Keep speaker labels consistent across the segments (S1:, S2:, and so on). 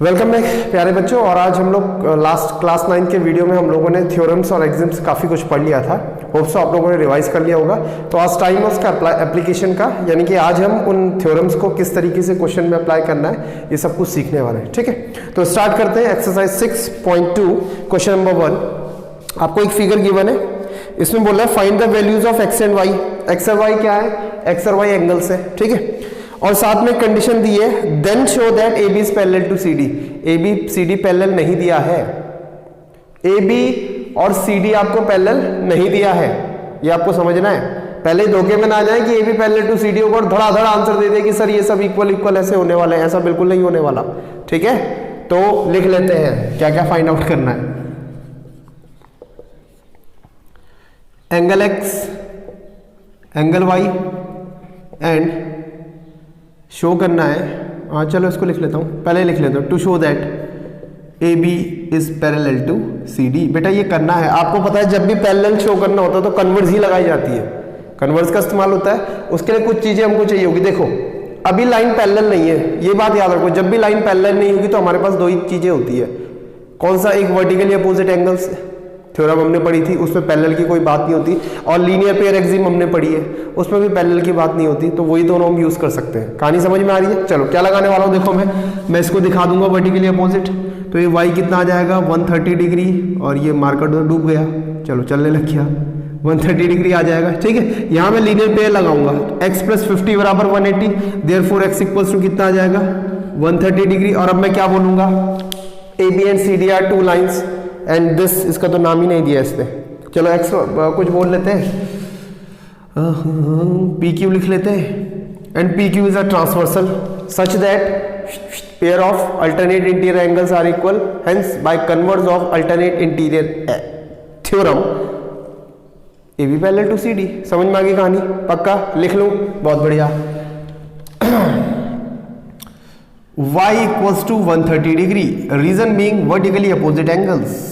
S1: Welcome back प्यारे बच्चों। और आज हम लोग लास्ट क्लास 9 के वीडियो में हम लोगों ने थ्योरम्स और एग्जाम्स काफ़ी कुछ पढ़ लिया था। होप सो आप लोगों ने रिवाइज कर लिया होगा। तो आज टाइम है उसका एप्लीकेशन का, यानी कि आज हम उन थ्योरम्स को किस तरीके से क्वेश्चन में अप्लाई करना है ये सब कुछ सीखने वाले हैं। ठीक है, तो स्टार्ट करते हैं। Exercise 6.2 question number 1। आपको एक फिगर गिवन है, इसमें बोला है find the values of x and y. X और वाई क्या है? एक्स और वाई एंगल्स है। ठीक है, और साथ में कंडीशन दी है then show that A B is parallel to C D. A B C D parallel नहीं दिया है, ए बी और सी डी आपको पैरेलल नहीं दिया है, ये आपको समझना है। पहले धोखे में ना जाए कि A B parallel to C D होगा और धड़ाधड़ आंसर दे दे कि सर ये सब इक्वल इक्वल ऐसे होने वाले हैं। ऐसा बिल्कुल नहीं होने वाला। ठीक है, तो लिख लेते हैं क्या क्या फाइंड आउट करना है। Angle x, angle y and show करना है। हाँ चलो इसको लिख लेता हूँ, पहले लिख लेता हूँ। To show that A B is parallel to C D. बेटा ये करना है, आपको पता है जब भी पैरेलल शो करना होता है तो कन्वर्स ही लगाई जाती है, कन्वर्स का इस्तेमाल होता है। उसके लिए कुछ चीजें हमको चाहिए होगी। देखो अभी लाइन पैरेलल नहीं है, ये बात याद रखो। जब भी लाइन पैरेलल नहीं होगी तो हमारे पास दो ही चीजें होती है। कौन सा? एक वर्टिकली अपोजिट एंगल्स थ्योरम हमने पढ़ी थी, उसमें पैरेलल की कोई बात नहीं होती। और लीनियर पेयर एक्सिम हमने पढ़ी है, उसमें भी पैरेलल की बात नहीं होती। तो वही दोनों हम यूज कर सकते हैं। कहानी समझ में आ रही है? चलो क्या लगाने वाला हूँ देखो, मैं इसको दिखा दूंगा वर्टिकली अपोजिट। तो ये y कितना आ जाएगा? 130 डिग्री, और ये मार्कर तो डूब गया, चलो चलने लग गया, 130 डिग्री आ जाएगा। ठीक है, यहाँ मैं लीनियर पेयर लगाऊंगा। x + 50 बराबर 180, देयरफॉर x इक्वल्स टू कितना आ जाएगा? 130 डिग्री। और अब मैं क्या बोलूंगा? A B and C D are two lines and this, इसका तो नाम ही नहीं दिया इसने। चलो एक्स कुछ बोल लेते हैं, पी क्यू लिख लेते हैं। And P Q is a transversal such that pair of alternate interior angles are equal, hence by converse of alternate interior theorem A B parallel to C D. समझ में आ गई कहानी? पक्का लिख लूं? बहुत बढ़िया। y equals to 130 degree, reason being vertically opposite angles.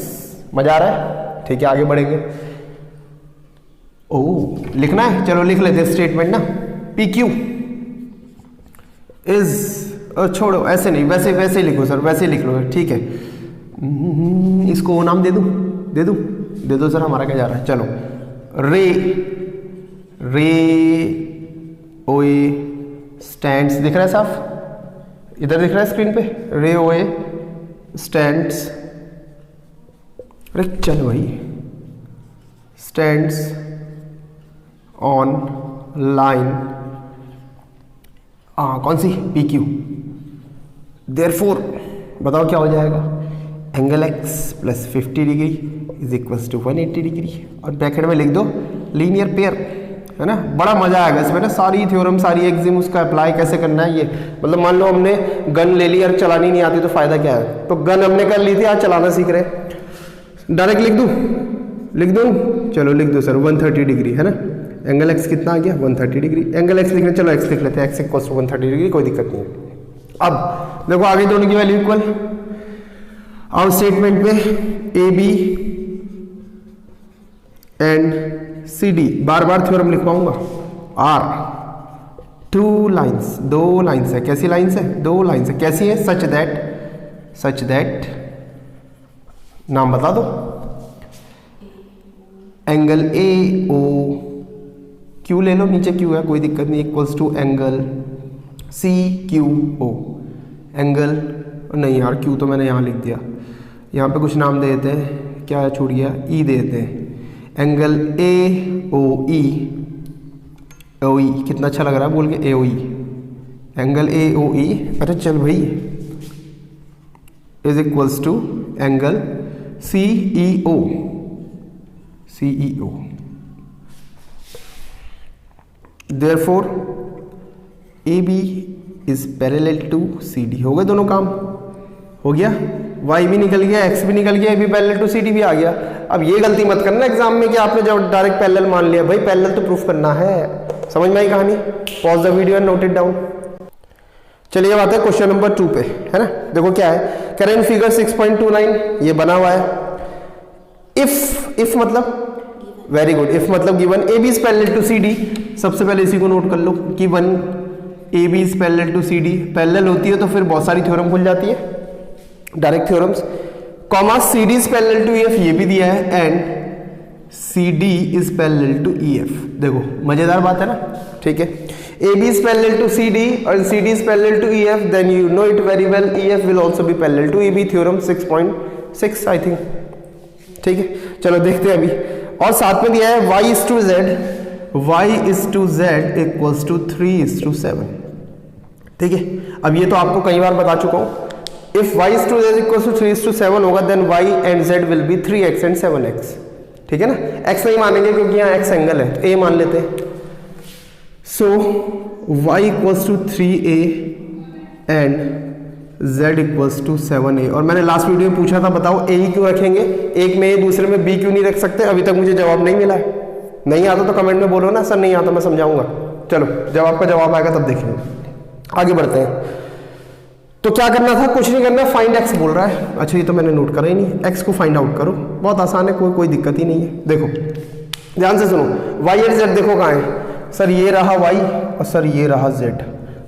S1: मजा आ रहा है? ठीक है, आगे बढ़ेंगे। ओ लिखना है, चलो लिख लेते हैं स्टेटमेंट ना। पी क्यू इज, छोड़ो ऐसे नहीं, वैसे वैसे लिखो सर, वैसे लिख लो। ठीक है, इसको वो नाम दे दूं? दे दो सर, हमारा क्या जा रहा है। चलो रे ओ ए स्टैंड्स, दिख रहा है साफ? इधर दिख रहा है स्क्रीन पे, रे ओ ए स्टैंड्स। अरे चल भाई, स्टैंड्स ऑन लाइन, कौन सी? P Q. देयरफॉर बताओ क्या हो जाएगा? Angle x + 50 degree is equals to 180 degree. और ब्रैकेट में लिख दो लीनियर पेयर, है ना? बड़ा मजा आएगा इसमें ना, सारी थ्योरम सारी एग्जिम उसका अप्लाई कैसे करना है ये। मतलब मान लो हमने गन ले ली और चलानी नहीं आती तो फायदा क्या है? तो गन हमने कर ली थी, आज चलाना सीख रहे। डायरेक्ट लिख दूं? चलो लिख दो सर, 130 डिग्री, है ना? एंगल एक्स कितना आ गया? 130 डिग्री। एंगल एक्स लिखने, चलो एक्स लिख लेते हैं, एक्स इक्वल्स टू 130 डिग्री, कोई दिक्कत नहीं है। अब देखो आगे दोनों की वैल्यू इक्वल। अब स्टेटमेंट में A B and C D, बार बार थ्योरम लिखवाऊंगा। आर टू लाइन्स, दो लाइन्स है। कैसी लाइन्स है? दो लाइन्स है। कैसी है? सच दैट नाम बता दो। एंगल ए ओ क्यू ले लो, नीचे क्यू है कोई दिक्कत नहीं, equals to angle C Q O. Angle नहीं यार, क्यू तो मैंने यहाँ लिख दिया, यहाँ पे कुछ नाम दे देते हैं, क्या छूट गया? ई दे देते हैं। एंगल ए ओ ई, कितना अच्छा लग रहा है बोल के, ए ओ ई। एंगल ए ओ ई, अरे चल भाई, is equals to angle CEO। Therefore AB is parallel to CD। हो गए दोनों काम? हो गया, y भी निकल गया, x भी निकल गया, AB पैरेलल टू CD भी आ गया। अब ये गलती मत करना एग्जाम में कि आपने जब डायरेक्ट पैरेलल मान लिया। भाई पैरेलल तो प्रूफ करना है। समझ में आई कहानी? Pause the video and note it down. चलिए अब आते हैं क्वेश्चन नंबर 2 पे, है ना? देखो क्या है, करेंट फिगर 6.29 ये बना हुआ है। इफ मतलब वेरी गुड, इफ मतलब given A B is parallel to C D, सबसे पहले इसी को नोट कर लो, given A B is parallel to C D, parallel होती है तो फिर बहुत सारी थ्योरम खुल जाती है, direct theorems, comma C D is parallel to E F, ये भी दिया है, and C D is parallel to E F. देखो मजेदार बात है ना, ठीक है, A B is parallel to C D और C D is parallel to E F, then you know it very well, E F will also be parallel to E B, theorem 6.6 I think, ठीक है। चलो देखते हैं अभी, और साथ में दिया है y is to z, y is to z equals to 3 is to 7, ठीक है। अब ये तो आपको कई बार बता चुका हूं, if y is to z equals to 3 is to 7 होगा, then y and z will be 3x and 7x, ठीक है ना। x नहीं मानेंगे क्योंकि यहाँ x एंगल है, a मान लेते हैं, so y equals to 3a and z equals to 7a, और मैंने लास्ट वीडियो में पूछा था बताओ a ही क्यों रखेंगे, एक में a दूसरे में b क्यों नहीं रख सकते, अभी तक मुझे जवाब नहीं मिला है। नहीं आता तो कमेंट में बोलो ना, सर नहीं आता, मैं समझाऊंगा। चलो जब आपका जवाब आएगा तब देखेंगे, आगे बढ़ते हैं। तो क्या करना था, कुछ नहीं करना, फाइंड x बोल रहा है, अच्छा ये तो मैंने नोट करा ही नहीं, x को फाइंड आउट करो, बहुत आसान है, कोई दिक्कत ही नहीं है। देखो ध्यान से सुनो, y और z देखो कहाँ है, सर ये रहा y और सर ये रहा z,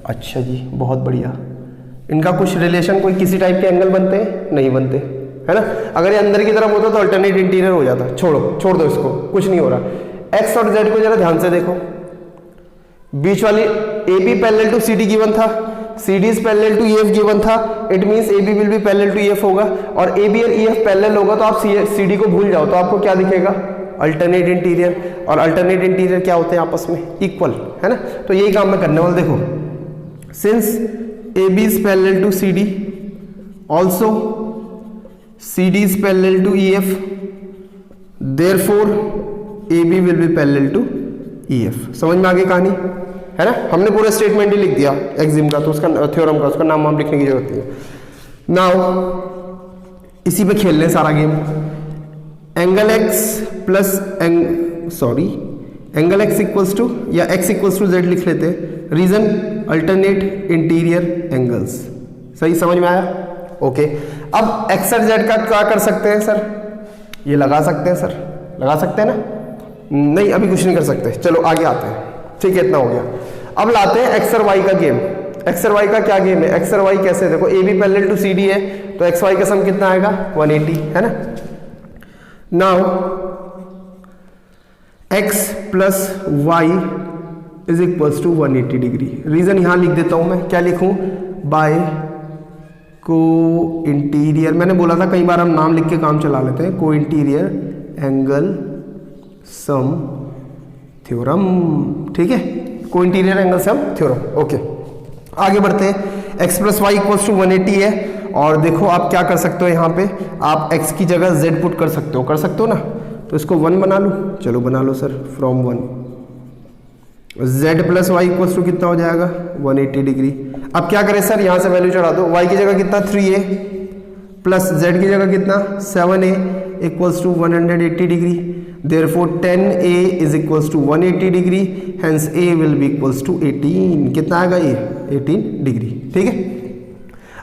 S1: अच्छा जी बहुत बढ़िया, इनका कुछ रिलेशन, कोई किसी टाइप के एंगल बनते हैं, नहीं बनते, है ना। अगर ये अंदर की तरफ होता तो अल्टरनेट इंटीरियर हो जाता, छोड़ दो इसको, कुछ नहीं हो रहा। एक्स और जेड को जरा ध्यान से देखो, बीच वाली A B parallel to C D given था, C D is parallel to E F given था, it means A B will be parallel to E F होगा, और ए बी और ई एफ पैरेलल होगा तो आप सी डी को भूल जाओ, तो आपको क्या दिखेगा, अल्टरनेट इंटीरियर, और अल्टरनेट इंटीरियर क्या होते हैं आपस में, इक्वल, है ना। तो यही काम मैं करने वाला, देखो since AB is parallel to CD, also CD is parallel to EF, therefore AB will be parallel to EF। समझ में आ गई कहानी, है ना। हमने पूरा स्टेटमेंट ही लिख दिया एक्सिम का, तो उसका थ्योरम का उसका नाम वाम लिखने की जरूरत नहीं है। नाउ इसी पे खेल लें सारा game, angle x plus angle x equals to, या x इक्वल्स टू z लिख लेते हैं, रीजन अल्टरनेट इंटीरियर एंगल्स, सही समझ में आया, ओके। अब x और z का क्या कर सकते हैं सर, ये लगा सकते हैं सर, लगा सकते हैं ना, नहीं अभी कुछ नहीं कर सकते, चलो आगे आते हैं, ठीक है इतना हो गया। अब लाते हैं x और y का गेम, x और y का क्या गेम है, x और y कैसे, देखो a b parallel to C D है, तो x y का सम कितना आएगा 180, है ना। Now x plus y is equals to 180 degree, reason यहां लिख देता हूं मैं, क्या लिखूं, बाय को इंटीरियर, मैंने बोला था कई बार हम नाम लिख के काम चला लेते हैं, को इंटीरियर एंगल सम थ्योरम, ठीक है, को interior angle sum theorem, okay. आगे बढ़ते हैं, x plus Y equals to 180 है, और देखो आप क्या कर सकते हो, यहाँ पे आप x की जगह z पुट कर सकते हो ना, तो इसको 1 बना लो, चलो बना लो sir, from 1 z plus Y equals to कितना हो जाएगा 180 डिग्री। अब क्या करें सर, यहां से वैल्यू चढ़ा दो, y की जगह कितना 3a प्लस z की जगह कितना 7a equals to 180 degree, therefore 10a is equals to 180 degree, hence a will be equals to 18, कितना आएगा ये 18 डिग्री, ठीक है।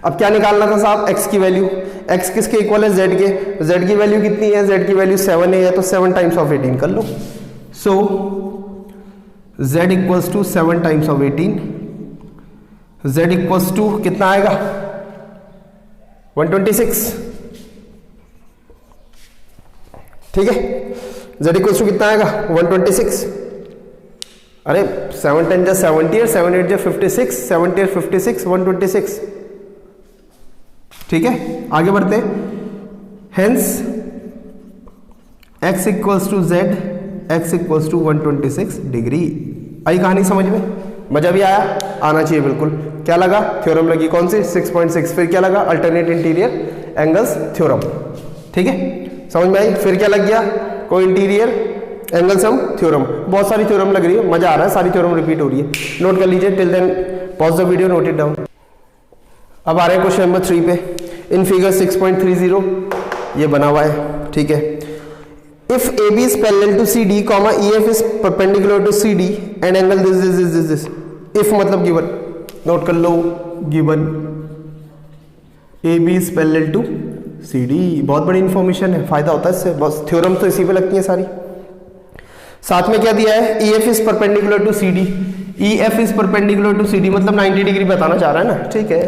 S1: अब क्या निकालना था साहब, x की वैल्यू, x किसके इक्वल है, z के, z की वैल्यू कितनी है, z की वैल्यू 7a है, तो 7 टाइम्स ऑफ 18 कर लो, so z equals to 7 times of 18, z equals to कितना आएगा 126, ठीक है, z इक्वल्स टू कितना आएगा 126, अरे 7 10 जा 70 और 7 8 जा 56, 70 और 56 126, ठीक है। आगे बढ़ते हैं, hence x equals to z, x equals to 126 degree. आई कहानी समझ में, मजा भी आया, आना चाहिए बिल्कुल। क्या लगा, थ्योरम लगी कौन सी 6.6, फिर क्या लगा अल्टरनेट इंटीरियर एंगल्स थ्योरम, ठीक है, समझ में आई। फिर क्या लग गया, को इंटीरियर एंगल सम थ्योरम, बहुत सारी थ्योरम लग रही है, मजा आ रहा है, सारी थ्योरम रिपीट हो रही है, नोट कर लीजिए, till then pause the video, note it down. अब आ रहे हैं क्वेश्चन नंबर 3 पे, इन फिगर 6.30 ये बना हुआ है, ठीक है। If A B is parallel to C D comma E F is perpendicular to C D and angle this, if मतलब गिवन, नोट कर लो, given A B is parallel to C D. बहुत बड़ी इंफॉर्मेशन है, फायदा होता है इससे, बस थ्योरम तो इसी पे लगती है सारी। साथ में क्या दिया है, E F is perpendicular to C D. E F is perpendicular to C D मतलब 90 डिग्री बताना चाह रहा है ना, ठीक है।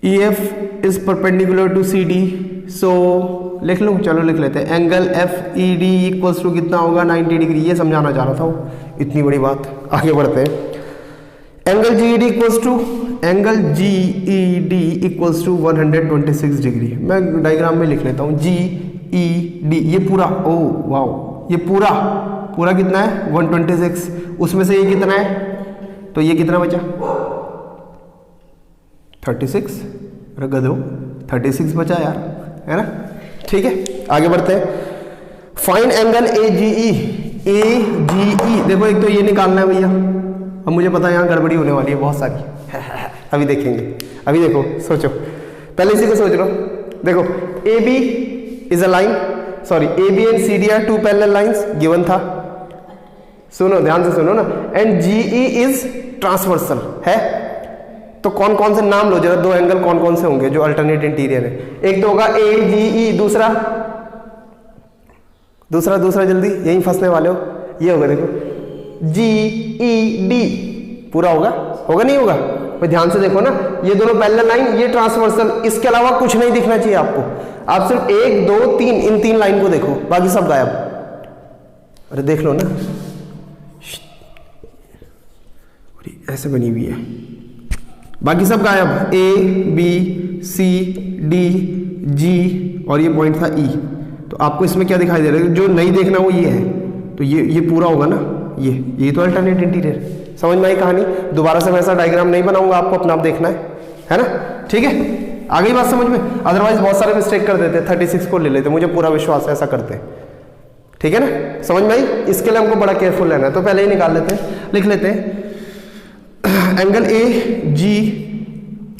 S1: E F is perpendicular to C D, so लिख लूँ, चलो लिख लेते हैं। Angle F E D equals to कितना होगा, 90 डिग्री। ये समझाना चाह रहा था वो, इतनी बड़ी बात। आगे बढ़ते हैं। Angle G E D equals to, angle G E D equals to 126 degree. मैं डायग्राम में लिख लेता हूँ, जी ई डी, ये पूरा, ओ वाओ, ये पूरा पूरा कितना है 126, उसमें से ये कितना है, तो ये कितना बचा 36। अरे गधो 36 बचा यार, है ना, ठीक है। आगे बढ़ते हैं। Find angle A G E. A G ई देखो, एक तो ये निकालना है भैया, अब मुझे पता है यहाँ गड़बड़ी होने वाली है बहुत सारी अभी देखेंगे। अभी देखो, सोचो, पहले इसी को सोच लो। देखो A B is a line, sorry A B and C D are two parallel lines given था, सुनो ध्यान से सुनो ना। And G E is transversal है, तो कौन कौन से नाम लो जरा, दो एंगल कौन कौन से होंगे जो अल्टरनेट इंटीरियर है। एक तो होगा ए जी ई, दूसरा दूसरा दूसरा जल्दी, यहीं फंसने वाले हो। ये होगा देखो जी ई डी, पूरा होगा, होगा नहीं होगा, भाई ध्यान से देखो ना, ये दोनों पैरेलल लाइन, ये ट्रांसवर्सल, इसके अलावा कुछ नहीं दिखना चाहिए आपको। आप सिर्फ 1 2 3 इन 3 लाइन को देखो, बाकी सब गायब। अरे देख लो ना, ऐसे बनी हुई है, बाकी सब गायब। ए बी सी डी जी और ये पॉइंट था ई, तो आपको इसमें क्या दिखाई दे रहा है, जो नहीं देखना वो ये है, तो ये पूरा होगा ना, ये तो अल्टरनेट इंटीरियर। समझ में आई कहानी। दोबारा से मैं ऐसा डायग्राम नहीं बनाऊंगा, आपको अपना आप देखना है ना, ठीक है। आ गई बात समझ में, अदरवाइज बहुत सारे मिस्टेक कर देते, 36 को ले लेते, मुझे पूरा विश्वास है ऐसा करते, ठीक है ना, समझ में आई। इसके लिए हमको बड़ा केयरफुल रहना है, तो पहले ही निकाल लेते हैं, लिख लेते हैं। एंगल ए जी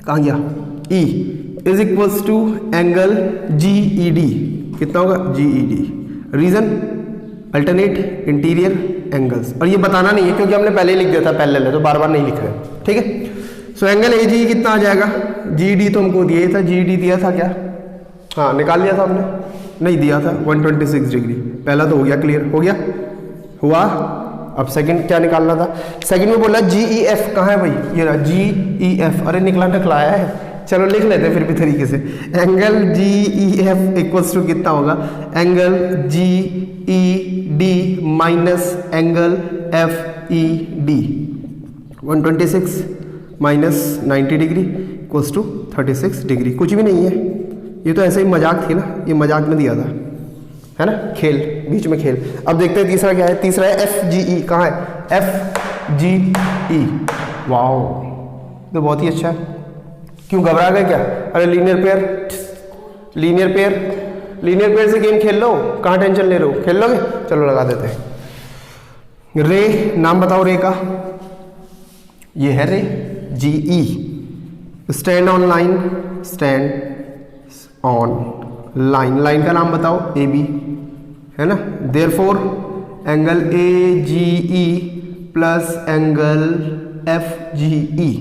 S1: कहाँ गया, E is equals to angle G E D, कितना होगा G E D. Reason alternate interior angles, और ये बताना नहीं है क्योंकि हमने पहले ही लिख दिया था, पैरेलल है तो बार बार नहीं लिख रहे, ठीक है। सो एंगल ए जी कितना आ जाएगा, जी डी तो हमको दिया ही था, जी डी दिया था क्या, हाँ निकाल लिया था हमने, नहीं दिया था 126 डिग्री। पहला तो हो गया, क्लियर हो गया, हुआ। अब सेकंड क्या निकालना था, सेकंड में बोला जी ई एफ, कहाँ है भाई, ये रहा जी ई एफ। अरे निकला ढकलाया है, चलो लिख लेते हैं फिर भी तरीके से। Angle G E F equals to कितना होगा, angle G E D minus angle F E D, 126 minus 90 degree equals to 36 degree. कुछ भी नहीं है, ये तो ऐसे ही मजाक थी ना, ये मजाक में दिया था, है ना, खेल, बीच में खेल। अब देखते हैं तीसरा क्या है, तीसरा है एफ जी ई, कहाँ है एफ जी ई, वाओ तो बहुत ही अच्छा है। क्यों घबरा गए क्या, अरे linear pair, linear pair, linear pair से गेम खेल लो, कहाँ टेंशन ले रहे हो, खेल लोगे, चलो लगा देते हैं। रे, नाम बताओ रे का, ये है ray G E. Stand on line, stand on line, line का नाम बताओ ए बी, है ना। Therefore angle A G E plus angle F G E,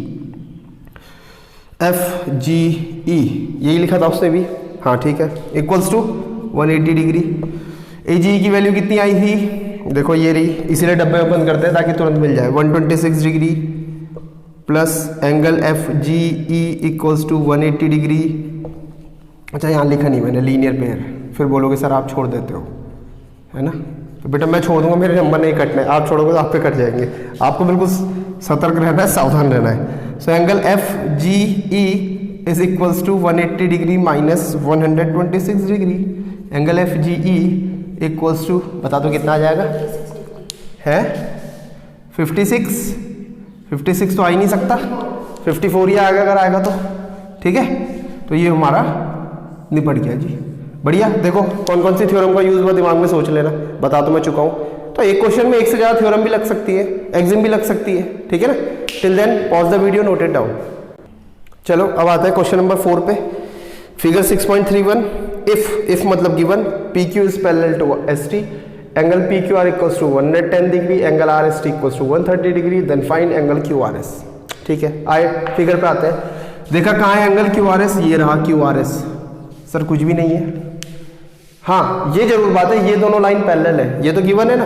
S1: F G E यही लिखा था उसने भी, हाँ ठीक है, equals to 180 degree. A G की वैल्यू कितनी आई थी, देखो ये रही, इसीलिए डब्बे ओपन करते हैं ताकि तुरंत मिल जाए। 126 degree plus angle F G E equals to 180 degree. अच्छा यहाँ लिखा नहीं मैंने लीनियर पेयर, फिर बोलोगे सर आप छोड़ देते हो, है ना, तो बेटा मैं छोड़ दूंगा, मेरे नंबर नहीं कटने, आप छोड़ोगे तो आप पे कट जाएंगे, आपको बिल्कुल सतर्क रहना है, सावधान रहना है। So angle F G E is equals to 180 degree minus 126 degree. Angle F G E equals to, बता दो कितना आ जाएगा, है 56 तो आ ही नहीं सकता, 54 ही आएगा अगर आएगा तो, ठीक है। तो ये हमारा निपट गया जी, बढ़िया। देखो कौन कौन सी थ्योरम का यूज हुआ दिमाग में सोच लेना, बता तो मैं चुका हूँ। तो एक क्वेश्चन में एक से ज़्यादा थ्योरम भी लग सकती है, एग्जिम भी लग सकती है, ठीक है ना। Till then pause the video, note it down. चलो अब आता है क्वेश्चन नंबर 4 पे। फिगर 6.31, इफ मतलब given P Q is parallel to S T, angle P Q R equals to 110 degree, angle R S T equals to 130 degree, then find angle Q R S. ठीक है, आए figure पे आते हैं। देखा कहाँ है एंगल क्यू आर एस, ये रहा क्यू आर एस, सर कुछ भी नहीं है। हाँ ये जरूर बात है, ये दोनों लाइन पैरेलल है, ये तो गिवन है ना,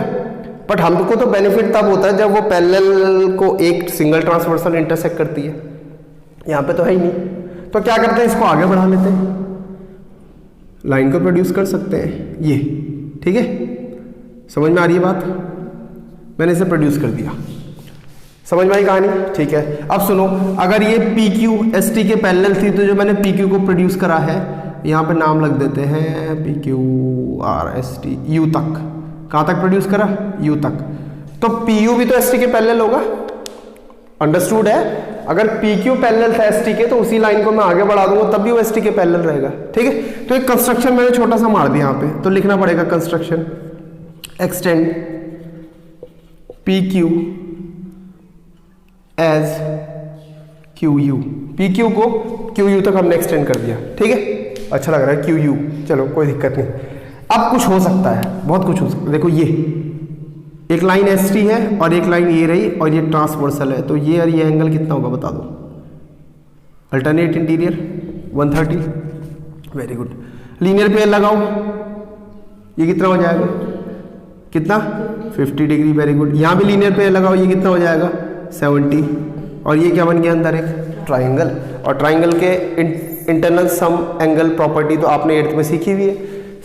S1: बट हमको तो बेनिफिट तब होता है जब वो पैरेलल को एक सिंगल ट्रांसवर्सल इंटरसेक्ट करती है, यहाँ पे तो है ही नहीं। तो क्या करते हैं, इसको आगे बढ़ा लेते हैं, लाइन को प्रोड्यूस कर सकते हैं ये, ठीक है। समझ में आ रही है बात, मैंने इसे प्रोड्यूस कर दिया, समझ में आई कहानी, ठीक है। अब सुनो, अगर ये पी क्यू एस टी के पैरेलल थी तो जो मैंने पी क्यू को प्रोड्यूस करा है, यहाँ पे नाम लग देते हैं P Q R S T, you तक, कहाँ तक प्रोड्यूस करा, यू तक, तो पी यू भी तो एस टी के पैरेलल होगा, अंडरस्टूड है। अगर पी क्यू पैरेलल था एस टी के तो उसी लाइन को मैं आगे बढ़ा दूंगा तब भी वो एस टी के पैरेलल रहेगा, ठीक है। तो एक कंस्ट्रक्शन मैंने छोटा सा मार दिया यहाँ पे, तो लिखना पड़ेगा construction extend P Q as Q U, P Q को क्यू यू तक हमने एक्सटेंड कर दिया, ठीक है। अच्छा लग रहा है क्यू यू, चलो कोई दिक्कत नहीं। अब कुछ हो सकता है, बहुत कुछ हो सकता है, देखो ये एक लाइन एस टी है और एक लाइन ये रही और ये ट्रांसवर्सल है, तो ये और ये एंगल कितना होगा बता दो, alternate interior 130, very good. Linear pair लगाओ, ये कितना हो जाएगा, कितना 50 डिग्री, वेरी गुड। यहाँ भी लीनियर पेयर लगाओ, ये कितना हो जाएगा 70, और ये क्या बन गया अंदर एक ट्राइंगल, और ट्राइंगल के इंटरनल सम एंगल प्रॉपर्टी तो आपने 8th में सीखी हुई है,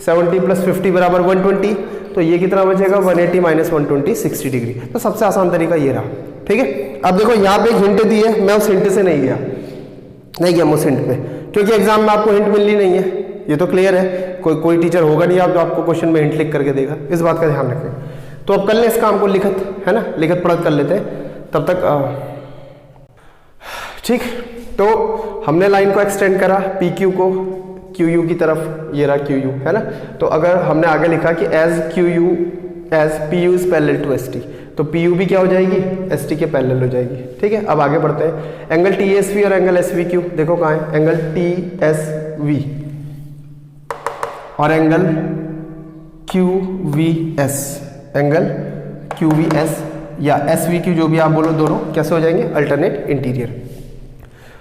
S1: 70 + 50 = 120, तो ये कितना बचेगा 180 - 120 60 डिग्री। तो सबसे आसान तरीका ये रहा, ठीक है। अब देखो यहाँ पे एक हिंट दी है, मैं उस हिंट से नहीं गया उस हिंट पे, क्योंकि एग्जाम में आपको हिंट मिलनी नहीं है, ये तो क्लियर है। कोई टीचर होगा नहीं आप जो आपको क्वेश्चन में हिंट लिख करके देगा, इस बात का ध्यान रखें। तो अब कर लें इस काम को, लिखत है ना, लिखत पढ़त कर लेते हैं तब तक, ठीक। तो हमने लाइन को एक्सटेंड करा पी क्यू को क्यू यू की तरफ, ये रहा क्यू यू, है ना। तो अगर हमने आगे लिखा कि as Q U as P U is parallel to S T, तो पी यू भी क्या हो जाएगी, एस टी के पैरेलल हो जाएगी, ठीक है। अब आगे बढ़ते हैं, एंगल टी एस वी और एंगल एस वी क्यू, देखो कहाँ है, एंगल टी एस वी और angle Q V S, angle Q V S या एस वी क्यू, जो भी आप बोलो, दोनों कैसे हो जाएंगे, अल्टरनेट इंटीरियर।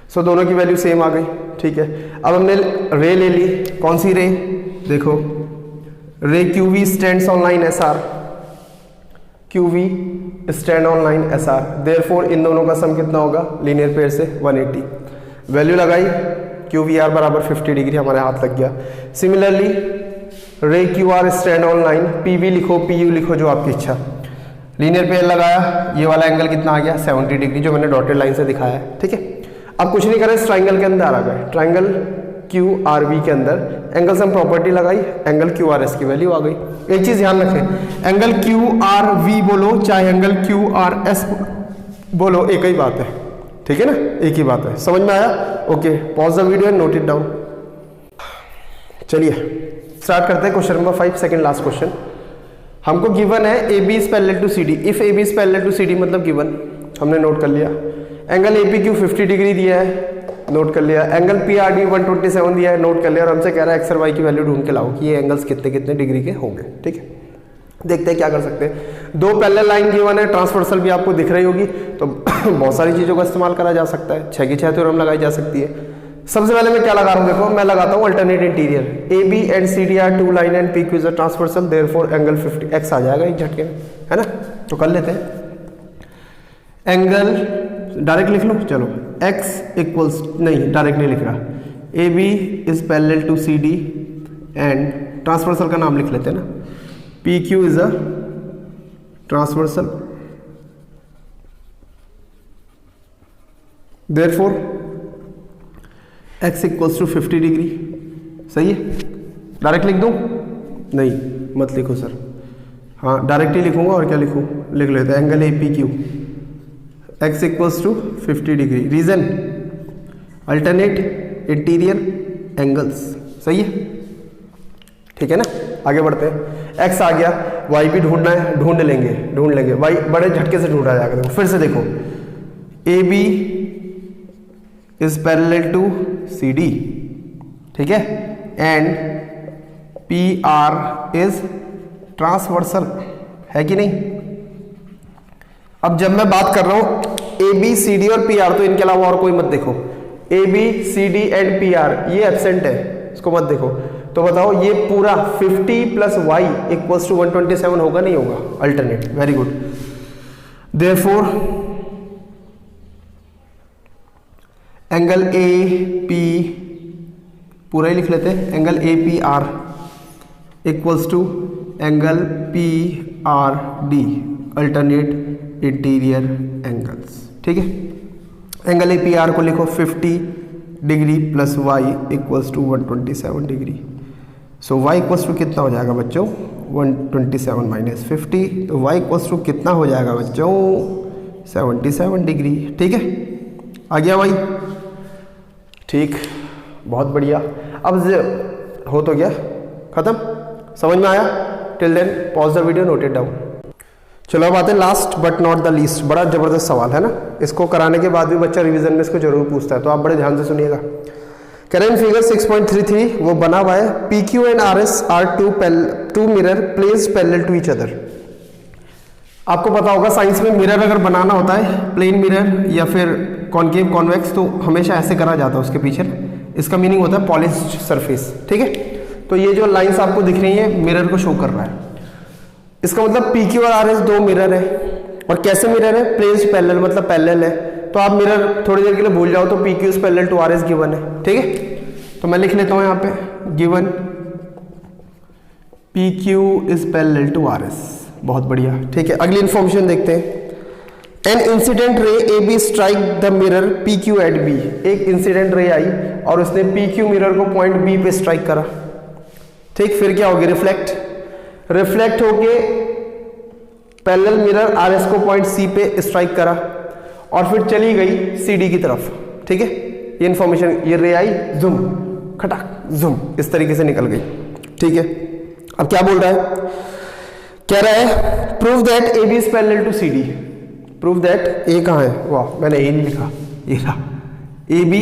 S1: सो दोनों की वैल्यू सेम आ गई, ठीक है। अब हमने रे ले ली, कौन सी रे, देखो ray Q V stands on line S R, Q V stand on line S R, therefore इन दोनों का सम कितना होगा, लीनियर पेयर से 180, वैल्यू लगाई, क्यू वी आर बराबर 50 डिग्री, हमारे हाथ लग गया। सिमिलरली रे Q R stand on line, P V लिखो पी यू लिखो, जो आपकी इच्छा, लीनियर पेयर लगाया, ये वाला एंगल कितना आ गया 70 डिग्री, जो मैंने डॉटेड लाइन से दिखाया है, ठीक है। अब कुछ नहीं करें, इस ट्राइंगल के अंदर आ गए, ट्राइंगल क्यू आर वी के अंदर एंगल सम प्रॉपर्टी लगाई, एंगल क्यू आर एस की वैल्यू आ गई। एक चीज ध्यान रखें, एंगल क्यू आर वी बोलो चाहे एंगल क्यू आर एस बोलो, एक ही बात है, ठीक है ना, एक ही बात है। समझ में आया, okay, pause the video and note it down. चलिए स्टार्ट करते हैं question number 5, second last question. हमको गिवन है A B is parallel to C D, if A B is parallel to C D मतलब गिवन, हमने note कर लिया। Angle A P Q 50 degree दिया है, नोट कर लिया। एंगल पी आर डी 127 दिया है, नोट कर लिया। और हमसे कह रहा है एक्स और वाई की वैल्यू ढूंढ के लाओ कि ये एंगल्स कितने कितने डिग्री के होंगे, ठीक है। देखते हैं क्या कर सकते हैं। दो पैरेलल लाइन गिवन है, ट्रांसवर्सल भी आपको दिख रही होगी, तो बहुत सारी चीज़ों का इस्तेमाल करा जा सकता है, 6 की 6 थ्योरम लगाई जा सकती है। सबसे पहले मैं क्या लगा रहा हूँ, देखो मैं लगाता हूँ alternate interior, A B and C D are two line and P Q is a transversal, therefore angle 50 x आ जाएगा एक झटके में, है ना। तो कर लेते हैं, एंगल डायरेक्ट लिख लो, चलो एक्स इक्वल्स, नहीं डायरेक्ट नहीं लिख रहा, A B is parallel to C D and transversal का नाम लिख लेते हैं ना, P Q is a transversal, therefore x equals to 50 degree, सही है। डायरेक्ट लिख दूं, नहीं मत लिखो सर, हाँ डायरेक्ट ही लिखूंगा, और क्या लिखूं, लिख लेते हैं angle A P Q x equals to 50 degree, reason alternate interior angles, सही है, ठीक है ना। आगे बढ़ते हैं, x आ गया, y भी ढूंढना है, ढूंढ लेंगे, y बड़े झटके से ढूंढा जाएगा। देखो फिर से देखो, A B is parallel to C D, ठीक है, and P R is transversal, है कि नहीं। अब जब मैं बात कर रहा हूं ए बी सी डी और पी आर, तो इनके अलावा और कोई मत देखो, A B C D and P R ये एब्सेंट है, इसको मत देखो। तो बताओ ये पूरा 50 प्लस वाई इक्वल्स टू 127 होगा नहीं होगा? Alternate, very good. Therefore angle A P पूरा ही लिख लेते हैं, angle A P R equals to angle P R D, alternate interior angles. ठीक है, एंगल ए पी आर को लिखो 50 degree plus Y equals to 127 degree. So Y equals to कितना हो जाएगा बच्चों? 127 माइनस 50, तो वाई इक्वल्स टू कितना हो जाएगा बच्चों? 77 डिग्री। ठीक है, आ गया भाई? ठीक, बहुत बढ़िया। अब हो तो गया, खत्म, समझ में आया? Till then pause the video, note it down. चलो अब आते हैं last but not the least. बड़ा जबरदस्त सवाल है ना, इसको कराने के बाद भी बच्चा रिवीजन में इसको जरूर पूछता है, तो आप बड़े ध्यान से सुनिएगा। करेंट फिगर 6.33 वो बना हुआ है, P Q and R S are two mirror placed parallel to each other. आपको पता होगा साइंस में मिरर अगर बनाना होता है, प्लेन मिरर या फिर कॉनकेव कॉन्वेक्स, तो हमेशा ऐसे करा जाता है उसके पीछे। इसका मीनिंग होता है पॉलिश्ड सरफेस। ठीक है, तो ये जो लाइंस आपको दिख रही है मिरर को शो कर रहा है। इसका मतलब पी क्यू और आर एस दो मिरर है, और कैसे मिरर है? प्लेस्ड पैरेलल, मतलब पैरेलल है। तो आप मिरर थोड़ी देर के लिए भूल जाओ तो P Q is parallel to R S given है। ठीक है, तो मैं लिख लेता हूं यहाँ पे given P Q is parallel to R S. बहुत बढ़िया। ठीक है, अगली इंफॉर्मेशन देखते हैं। An incident ray A B strike the mirror P Q at B. एक इंसिडेंट रे आई और उसने पी क्यू मिरर को पॉइंट बी पे स्ट्राइक करा। ठीक, फिर क्या होगी? रिफ्लेक्ट होके पैरेलल मिरर आर एस को पॉइंट सी पे स्ट्राइक करा और फिर चली गई सी डी की तरफ। ठीक है, ये इंफॉर्मेशन, ये रे आई, जूम, खटाक, जूम, इस तरीके से निकल गई। ठीक है, अब क्या बोल रहा है? कह रहा है prove that A B is parallel to C D. Prove that A कहाँ है? वाह, मैंने ए नहीं लिखा, ये रहा, A B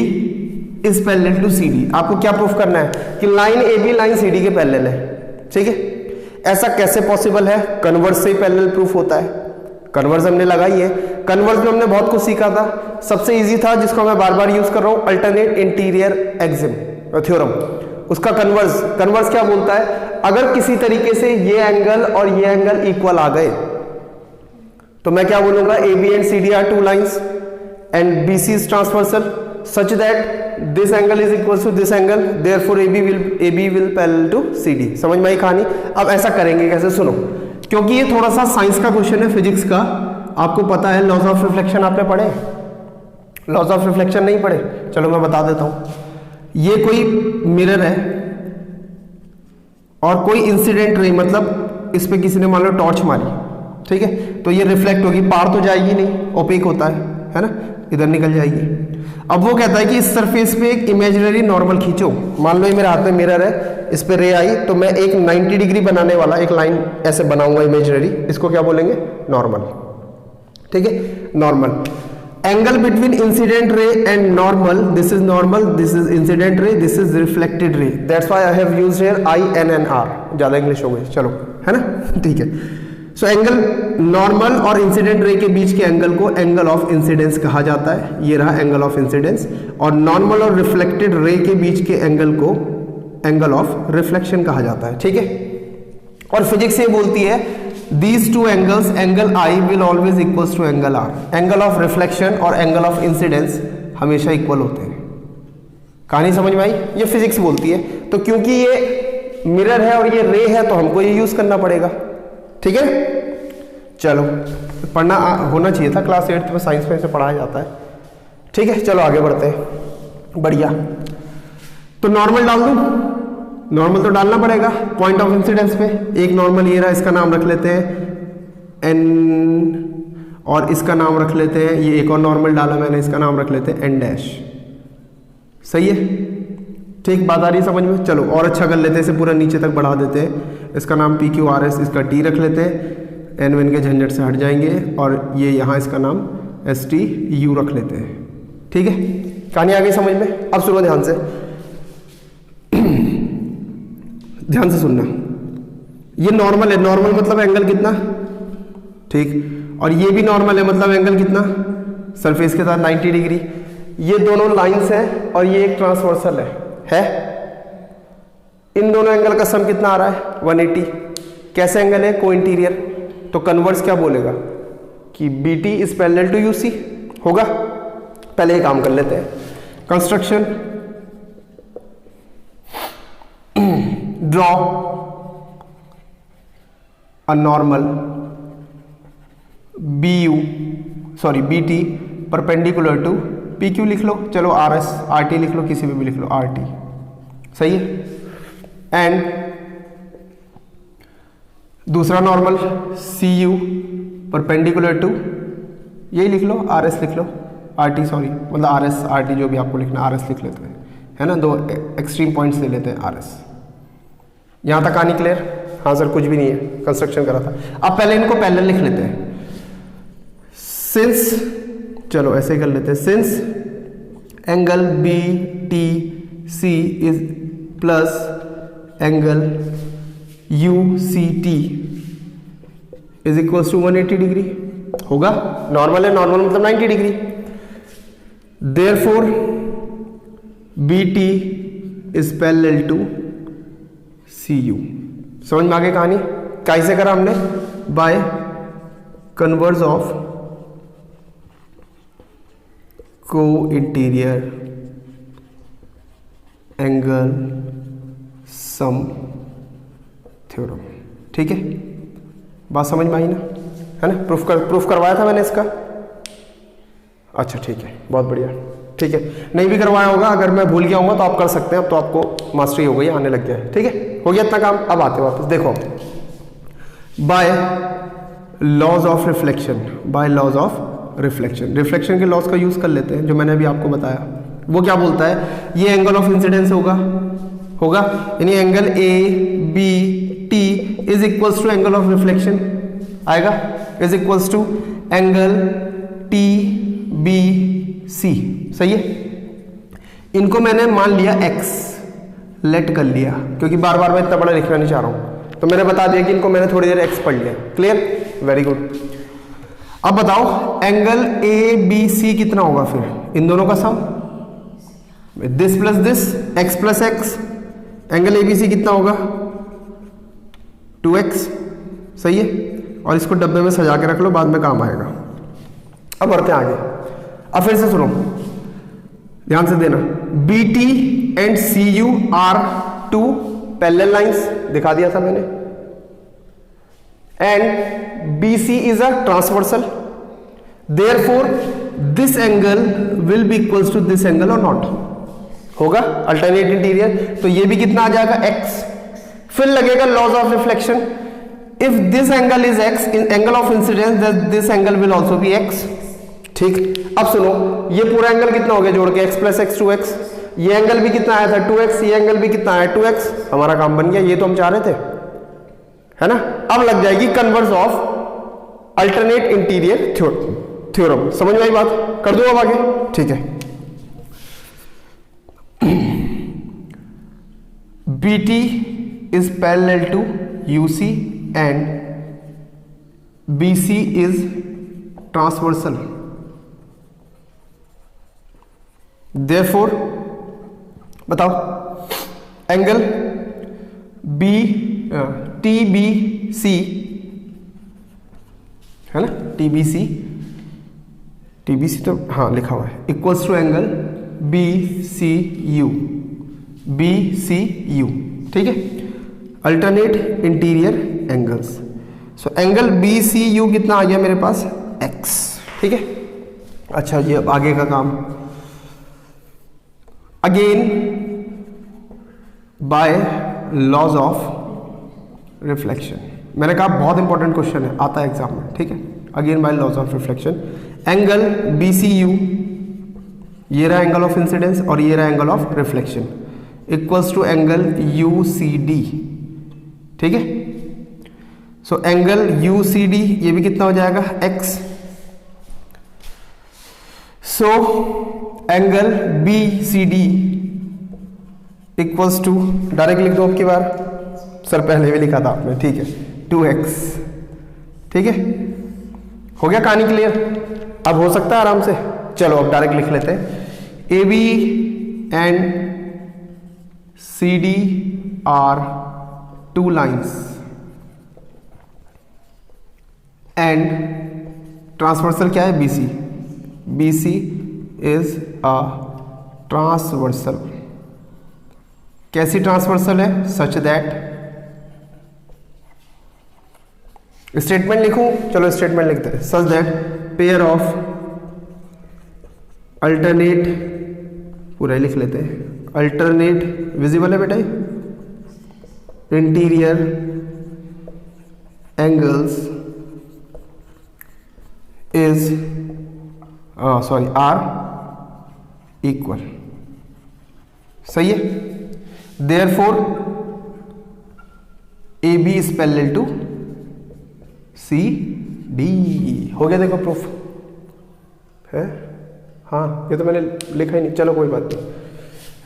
S1: is parallel to C D. आपको क्या प्रूफ करना है? कि line A B line C D के पैरेलल है। ठीक है, ऐसा कैसे पॉसिबल है? कन्वर्स से ही पैरेलल प्रूफ होता है। कन्वर्स हमने लगाई है, कन्वर्स में हमने बहुत कुछ सीखा था। सबसे इजी था जिसको मैं बार बार यूज कर रहा हूं, अल्टरनेट इंटीरियर एक्सिम थ्योरम। उसका कन्वर्स क्या बोलता है? अगर किसी तरीके से ये एंगल और ये एंगल इक्वल आ गए तो मैं क्या बोलूंगा? A B and C D are two lines and B C is transversal such that this angle is equal to this angle, therefore A B will parallel to C D. समझ में आई कहानी? अब ऐसा करेंगे कैसे? सुनो, क्योंकि ये थोड़ा सा साइंस का क्वेश्चन है, फिजिक्स का। आपको पता है लॉज ऑफ रिफ्लेक्शन आपने पढ़े? लॉज ऑफ रिफ्लेक्शन नहीं पढ़े? चलो मैं बता देता हूं। ये कोई मिरर है और कोई इंसिडेंट रे, मतलब इस पे किसी ने मान लो टॉर्च मारी। ठीक है, तो ये रिफ्लेक्ट होगी, पार तो जाएगी नहीं, ओपेक होता है ना, इधर निकल जाएगी। अब वो कहता है कि इस सरफेस पे एक इमेजिनरी नॉर्मल खींचो। मान लो ये मेरे हाथ में मिरर है, इस पे रे आई, तो मैं एक 90 डिग्री बनाने वाला एक लाइन ऐसे बनाऊंगा इमेजिनरी, इसको क्या बोलेंगे? नॉर्मल। ठीक है, normal. Angle between incident ray and normal, this is normal, this is incident ray, this is reflected ray, that's why I have used here I N N R. ज्यादा English हो गई, चलो, है ना? ठीक है, सो एंगल नॉर्मल और incident ray के बीच के एंगल को एंगल ऑफ इंसिडेंस कहा जाता है। ये रहा एंगल ऑफ इंसिडेंस। और नॉर्मल और रिफ्लेक्टेड रे के बीच के एंगल को एंगल ऑफ रिफ्लेक्शन कहा जाता है। ठीक है, और फिजिक्स ये बोलती है these two angles, angle I will always equals to angle R. Angle of reflection और एंगल ऑफ इंसिडेंस हमेशा इक्वल होते हैं। कहानी समझ में आई? ये फिजिक्स बोलती है। तो क्योंकि ये मिरर है और ये रे है तो हमको ये यूज करना पड़ेगा। ठीक है, चलो, पढ़ना होना चाहिए था, क्लास 8 में साइंस में ऐसे पढ़ाया जाता है। ठीक है, चलो आगे बढ़ते हैं। बढ़िया, तो नॉर्मल डाल दूं? नॉर्मल तो डालना पड़ेगा पॉइंट ऑफ इंसिडेंस पे। एक नॉर्मल ये रहा, इसका नाम रख लेते हैं एन, और इसका नाम रख लेते हैं, ये एक और नॉर्मल डाला मैंने, इसका नाम रख लेते हैं एन डैश। सही है? ठीक, बात आ रही समझ में? चलो और अच्छा कर लेते हैं, इसे पूरा नीचे तक बढ़ा देते हैं। इसका नाम पी क्यू आर एस, इसका टी रख लेते हैं, एन वेन के झंझट से हट जाएंगे, और ये यहाँ इसका नाम एस टी यू रख लेते हैं। ठीक है, कहानी आ गई समझ में? अब सुनो ध्यान से, ध्यान से सुनना। ये नॉर्मल है, नॉर्मल मतलब एंगल कितना? ठीक, और ये भी नॉर्मल है, मतलब एंगल कितना? सरफेस के साथ 90 डिग्री। ये दोनों लाइंस हैं और ये एक ट्रांसवर्सल है? इन दोनों एंगल का सम कितना आ रहा है 180। कैसे एंगल है, को इंटीरियर, तो कन्वर्स क्या बोलेगा कि BT is parallel to UC होगा। पहले ही काम कर लेते हैं, construction, draw a normal BT perpendicular to PQ लिख लो, चलो RS RT लिख लो, किसी में भी लिख लो RT, सही है। एंड दूसरा नॉर्मल CU परपेंडिकुलर टू, यही लिख लो RS लिख लो, RT सॉरी, मतलब RS RT जो भी आपको लिखना RS लिख लेते हैं, है ना, दो एक्सट्रीम पॉइंट्स ले लेते हैं RS। यहां तक कहानी क्लियर? हाँ सर कुछ भी नहीं है, कंस्ट्रक्शन करा था। अब पहले इनको पैरेलल लिख लेते हैं। सिंस, चलो ऐसे ही कर लेते हैं, since angle BTC is plus angle UCT is equal to 180 degree होगा। नॉर्मल है, नॉर्मल मतलब 90 degree. Therefore BT is parallel to CU। समझ में आ गई कहानी? कैसे करा हमने? बाय कन्वर्स ऑफ को इंटीरियर एंगल सम थ्योरम। ठीक है, बात समझ में आई ना, है ना? प्रूफ करवाया था मैंने इसका। अच्छा ठीक है, बहुत बढ़िया। ठीक है, नहीं भी करवाया होगा, अगर मैं भूल गया हूँ तो आप कर सकते हैं। अब तो आपको मास्टरी हो गई, आने लग गया है। ठीक है, हो गया इतना काम। अब आते वापस, देखो by laws of reflection, by laws of reflection, reflection के लॉज का यूज कर लेते हैं जो मैंने अभी आपको बताया। वो क्या बोलता है, ये एंगल ऑफ इंसिडेंस होगा यानी angle ABT is equals to angle of reflection आएगा, is equals to angle TBC। सही है, इनको मैंने मान लिया x, लेट कर लिया, क्योंकि बार बार मैं इतना बड़ा लिखना नहीं चाह रहा हूं, तो मैंने बता दिया कि इनको मैंने थोड़ी देर x पढ़ लिया। Clear, very good. अब बताओ एंगल ABC कितना होगा फिर, इन दोनों का sum, this plus this, x plus x, angle ABC कितना होगा 2x। सही है, और इसको डब्बे में सजा के रख लो, बाद में काम आएगा। अब बढ़ते हैं आगे। अब फिर से सुनो, ध्यान से देना, BT and CU are two parallel lines, दिखा दिया था मैंने, and BC is a transversal, therefore this angle will be equals to this angle और नॉट, होगा अल्टरनेट इंटीरियर। तो ये भी कितना आ जाएगा x, फिर लगेगा laws of reflection, if this angle is x in angle of incidence this angle will also be x। ठीक, अब सुनो, ये पूरा एंगल कितना हो गया जोड़ के, x प्लस x 2x, ये एंगल भी कितना आया था 2x, ये एंगल भी कितना आया 2x, हमारा काम बन गया। ये तो हम चाह रहे थे, है ना। अब लग जाएगी converse of alternate interior theorem. समझ में आई बात? कर दो अब आगे। ठीक है, BT is parallel to UC and BC is transversal. Therefore, बताओ एंगल TBC है ना, TBC तो हाँ लिखा हुआ है, इक्वल्स टू एंगल BCU। ठीक है, alternate interior angles. So angle BCU कितना आ गया मेरे पास, x। ठीक है, अच्छा ये अब आगे का काम, again by laws of reflection. मैंने कहा बहुत इंपॉर्टेंट क्वेश्चन है, आता है एग्जाम में। ठीक है, again by laws of reflection, angle BCU, ये रहा एंगल ऑफ इंसिडेंस और ये रहा angle of reflection, equals to angle UCD। ठीक है, सो एंगल UCD ये भी कितना हो जाएगा x। So angle BCD equals to, direct लिख दो अब की बार, सर पहले भी लिखा था आपने। ठीक है, 2x। ठीक है, हो गया कहानी क्लियर? अब हो सकता है आराम से। चलो अब डायरेक्ट लिख लेते हैं, AB and CD are two lines and transversal क्या है, BC. BC is a transversal. कैसी ट्रांसवर्सल है, सच दैट, स्टेटमेंट लिखूं, चलो स्टेटमेंट लिखते हैं, such that pair of alternate, पूरा ही लिख लेते हैं, अल्टरनेट विजिबल है बेटा, interior angles is are equal. सही है. Therefore AB is parallel to CD. हो गया, देखो प्रूफ है. हाँ, ये तो मैंने लिखा ही नहीं, चलो कोई बात नहीं,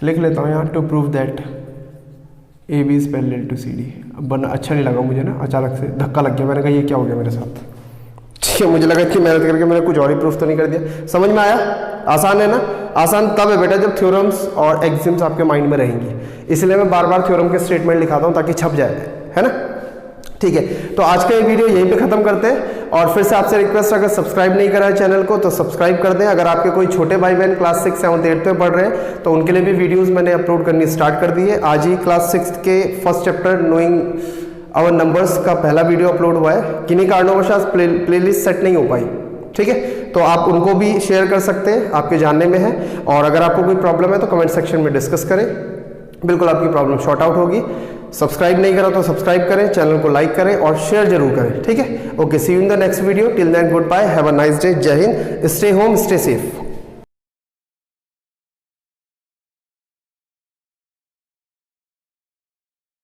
S1: लिख लेता हूँ यहाँ, to prove that AB is parallel to CD. अब वरना अच्छा नहीं लगा मुझे ना, अचानक से धक्का लग गया, मैंने कहा ये क्या हो गया मेरे साथ. ठीक है, मुझे लगा कि मेहनत करके मैंने कुछ और ही प्रूफ तो नहीं कर दिया. समझ में आया? आसान है ना. आसान तब है बेटा जब थ्योरम्स और एक्सिम्स आपके माइंड में रहेंगी, इसलिए मैं बार बार थ्योरम के स्टेटमेंट लिखाता हूँ ताकि छप जाए, है ना. ठीक है, तो आज का ये वीडियो यहीं पे खत्म करते हैं. और फिर से आपसे रिक्वेस्ट, अगर सब्सक्राइब नहीं करा है चैनल को तो सब्सक्राइब कर दें. अगर आपके कोई छोटे भाई बहन क्लास 6, 7, 8 में पढ़ रहे हैं तो उनके लिए भी वीडियोस मैंने अपलोड करनी स्टार्ट कर दी है. आज ही क्लास 6 के first chapter knowing our numbers का पहला वीडियो अपलोड हुआ है. किन्हीं कारणवशात प्लेलिस्ट सेट नहीं हो पाई. ठीक है, तो आप उनको भी शेयर कर सकते हैं, आपके जानने में है. और अगर आपको कोई प्रॉब्लम है तो कमेंट सेक्शन में डिस्कस करें, बिल्कुल आपकी प्रॉब्लम शॉर्ट आउट होगी. सब्सक्राइब नहीं करा तो सब्सक्राइब करें, चैनल को लाइक करें और शेयर जरूर करें. ठीक है, okay, see you in the next video. Till then good bye, have a nice day. जय हिंद. Stay home, stay safe.